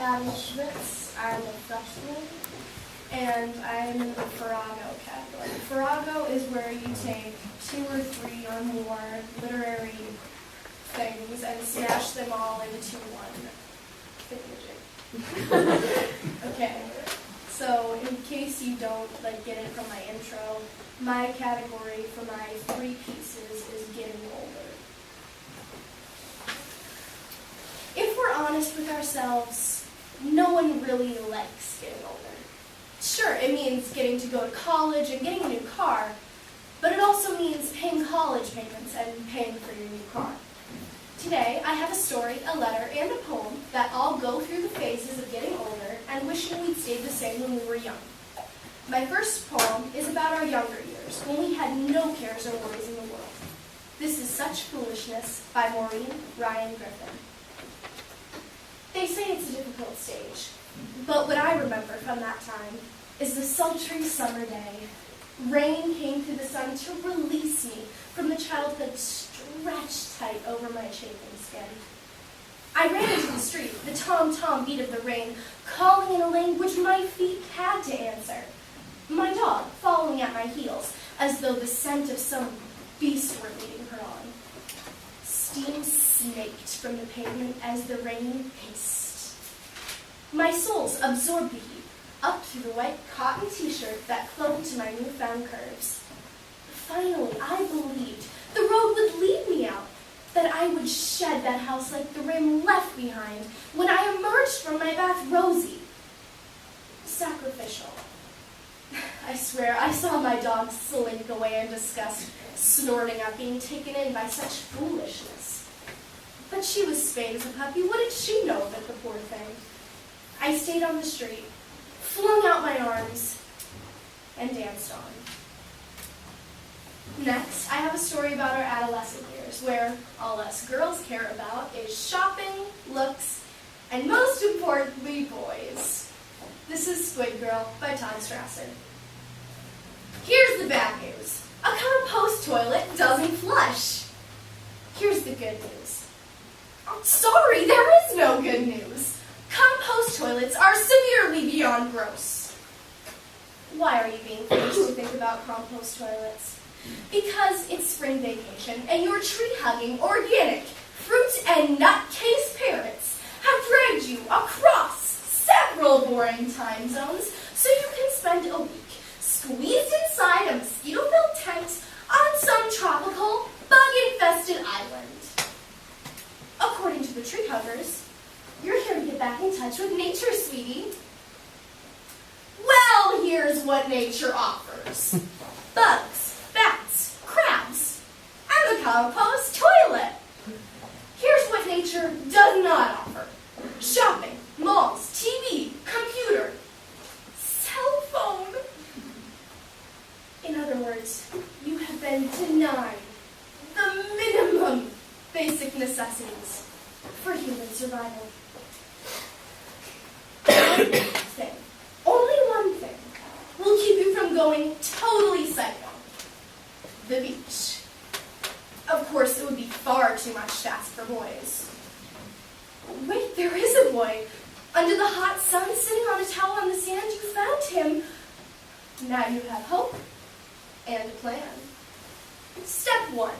I'm a freshman, and I'm in the farago category. Farago is where you take 2 or 3 or more literary things and smash them all into one thingamajig. Okay, so in case you don't get it from my intro, my category for my 3 pieces is getting older. If we're honest with ourselves, no one really likes getting older. Sure, it means getting to go to college and getting a new car, but it also means paying college payments and paying for your new car. Today, I have a story, a letter, and a poem that all go through the phases of getting older and wishing we'd stayed the same when we were young. My first poem is about our younger years, when we had no cares or worries in the world. This is Such Foolishness by Maureen Ryan Griffin. They say it's a difficult stage, but what I remember from that time is the sultry summer day. Rain came through the sun to release me from the childhood stretched tight over my chafing skin. I ran into the street, the tom-tom beat of the rain, calling in a language my feet had to answer. My dog following at my heels, as though the scent of some beast were leading her on. Steam snaked from the pavement as the rain hissed. My soles absorbed the heat, up through the white cotton t-shirt that clung to my newfound curves. Finally, I believed the road would lead me out, that I would shed that house like the rim left behind when I emerged from my bath rosy. Sacrificial. I swear, I saw my dog slink away in disgust, snorting at being taken in by such foolishness. But she was spayed as a puppy. What did she know of it, the poor thing? I stayed on the street, flung out my arms, and danced on. Next, I have a story about our adolescent years, where all us girls care about is shopping, looks, and most importantly, boys. This is Squid Girl by Todd Strasser. Here's the bad news. A compost toilet doesn't flush. Here's the good news. Sorry, there is no good news. Compost toilets are severely beyond gross. Why are you being forced to think about compost toilets? Because it's spring vacation and your tree-hugging, organic, fruit and nut-case parents have dragged you across several boring time zones so you can spend a week squeezed inside a mosquito-filled tent on some tropical, bug-infested island. According to the tree huggers, you're here to get back in touch with nature, sweetie. Well, here's what nature offers. Bugs, bats, crabs, and a compost toilet. Here's what nature does not offer. Shopping, malls, TV, computer, cell phone. In other words, you have been denied the minimum basic necessities for human survival. Only one thing will keep you from going totally psycho. The beach. Of course, it would be far too much to ask for boys. Wait, there is a boy. Under the hot sun, sitting on a towel on the sand, you found him. Now you have hope and a plan. Step 1.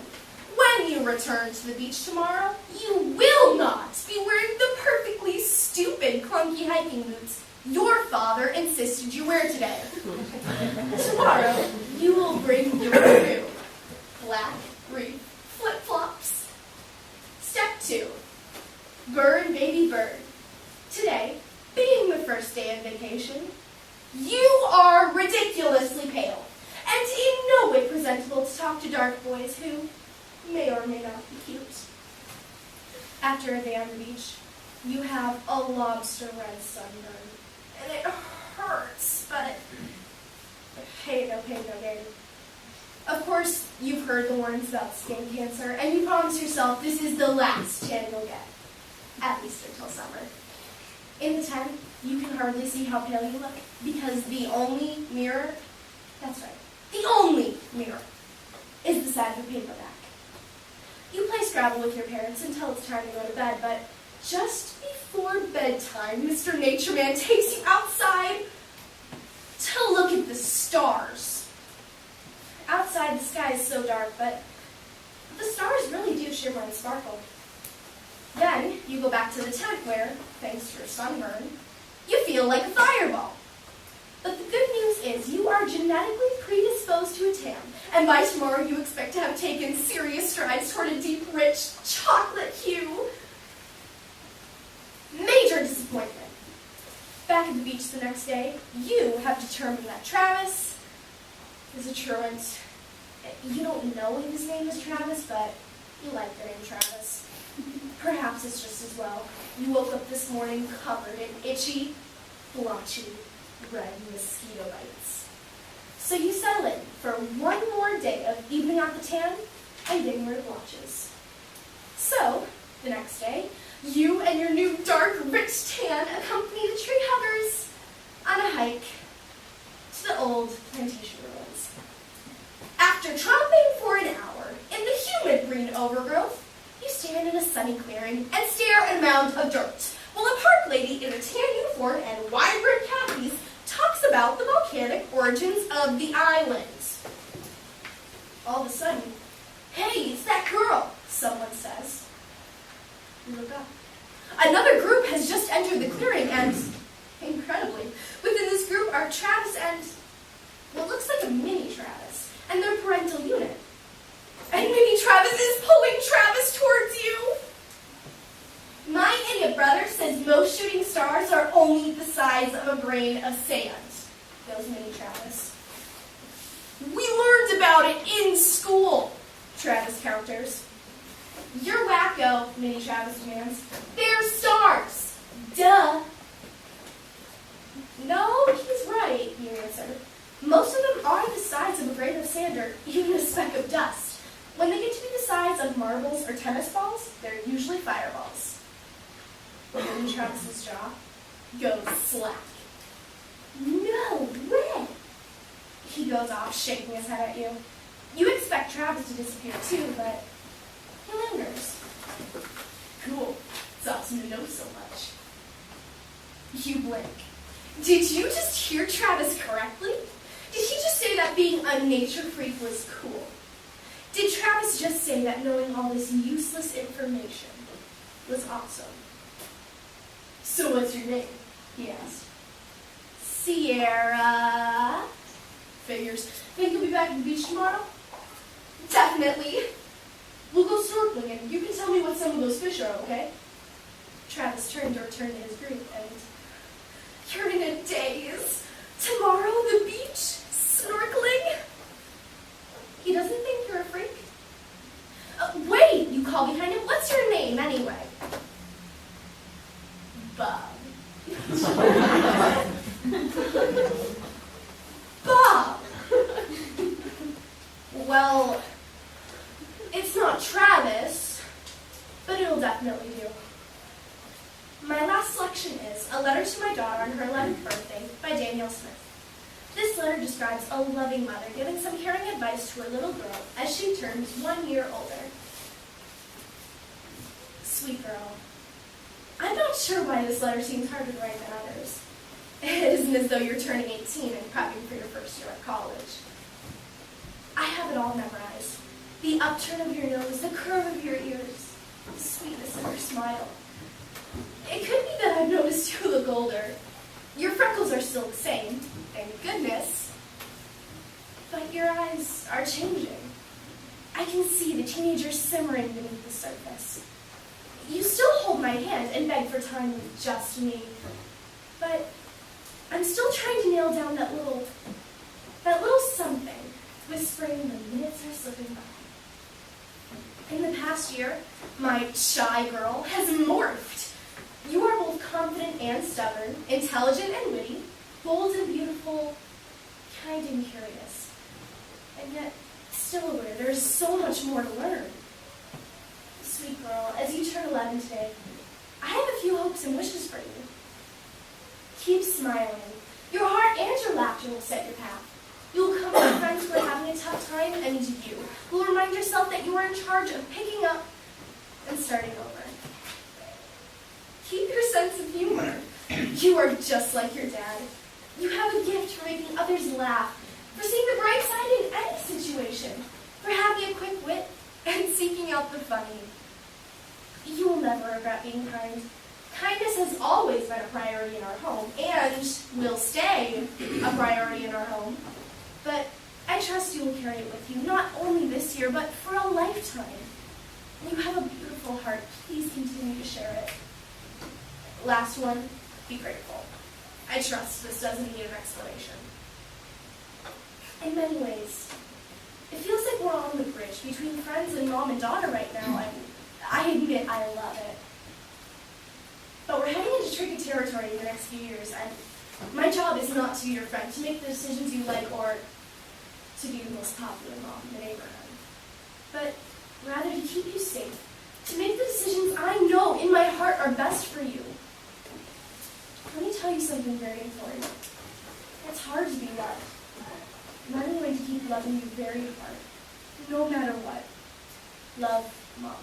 When you return to the beach tomorrow, you will not be wearing the perfectly stupid, clunky hiking boots your father insisted you wear today. Tomorrow, you will bring your new black reef flip-flops. Step 2. Bird, baby bird. Today, being the first day of vacation, you are ridiculously pale and in no way presentable to talk to dark boys who may or may not be cute. After a day on the beach, you have a lobster red sunburn, and it hurts, but hey, no pain, no gain. Of course, you've heard the warnings about skin cancer, and you promise yourself this is the last tan you'll get, at least until summer. In the tent, you can hardly see how pale you look, because the only mirror, that's right, the only mirror, is the side of the paperback. You play Scrabble with your parents until it's time to go to bed, but Just before bedtime, Mr. Nature Man takes you outside to look at the stars. Outside, the sky is so dark, but the stars really do shimmer and sparkle. Then you go back to the tent where, thanks to your sunburn, you feel like a fireball. But the good news is you are genetically predisposed to a tan, and by tomorrow you expect to have taken serious strides toward a deep, rich, chocolate hue. Major disappointment. Back at the beach the next day, you have determined that Travis is a truant. You don't know his name is Travis, but you like the name Travis. Perhaps it's just as well. You woke up this morning covered in itchy, blotchy, red mosquito bites. So you settle in for one more day of evening out the tan and getting rid of blotches. So, the next day, you and your new dark, rich tan accompany the tree huggers on a hike to the old plantation ruins. After tromping for an hour in the humid green overgrowth, you stand in a sunny clearing and stare at a mound of dirt, while a park lady in a tan uniform and wide-brimmed khakis talks about the volcanic origins of the island. All of a sudden, "Hey, it's that girl," someone says. You look up. Another group has just entered the clearing, and, incredibly, within this group are Travis and what looks like a mini Travis, and their parental unit. And mini Travis is pulling Travis towards you. My idiot brother says most shooting stars are only the size of a grain of sand, goes mini Travis. We learned about it in school, Travis counters. You're wacko, mini Travis demands. They're stars. Duh. No, he's right, you answer. Most of them are the size of a grain of sand or even a speck of dust. When they get to be the size of marbles or tennis balls, they're usually fireballs. Mini Travis's jaw goes slack. No way! He goes off, shaking his head at you. You expect Travis to disappear too, but he lingers. Cool. It's awesome to know so much. You blink. Did you just hear Travis correctly? Did he just say that being a nature freak was cool? Did Travis just say that knowing all this useless information was awesome? So what's your name? He asked. Sierra. Figures. Think you'll be back at the beach tomorrow? Definitely. We'll go snorkeling and you can tell me what some of those fish are, okay? Travis turned to return to his group and you're in a daze. Tomorrow, the beach, snorkeling. He doesn't think you're a freak. Wait, you call behind him. What's your name anyway? Bob. Bob. Well, it's not Travis, but it'll definitely do. My last selection is A Letter to My Daughter on Her 11th Birthday by Danielle Smith. This letter describes a loving mother giving some caring advice to her little girl as she turns 1 year older. Sweet girl. I'm not sure why this letter seems harder to write than others. It isn't as though you're turning 18 and prepping for your first year at college. I have it all memorized. The upturn of your nose, the curve of your ears, the sweetness of your smile. It could be that I've noticed you look older. Your freckles are still the same, thank goodness. But your eyes are changing. I can see the teenager simmering beneath the surface. You still hold my hand and beg for time with just me. But I'm still trying to nail down that little something, whispering the minutes are slipping by. In the past year, my shy girl has morphed. You are both confident and stubborn, intelligent and witty, bold and beautiful, kind and curious. And yet, still aware there is so much more to learn. Sweet girl, as you turn 11 today, I have a few hopes and wishes for you. Keep smiling. Your heart and your laughter will set your path. You will come to friends who are having a tough time, and you will remind yourself that you are in charge of picking up and starting over. sense of humor. You are just like your dad. You have a gift for making others laugh, for seeing the bright side in any situation, for having a quick wit and seeking out the funny. You will never regret being kind. Kindness has always been a priority in our home, and will stay a priority in our home. But I trust you will carry it with you, not only this year, but for a lifetime. You have a beautiful heart. Please continue to share it. Last one, be grateful. I trust this doesn't need an explanation. In many ways, it feels like we're on the bridge between friends and mom and daughter right now, and I admit I love it. But we're heading into tricky territory in the next few years, and my job is not to be your friend, to make the decisions you like, or to be the most popular mom in the neighborhood, but rather to keep you safe, to make the decisions I know in my heart are best for you. Let me tell you something very important. It's hard to be loved. And I'm going to keep loving you very hard, no matter what. Love, Mom.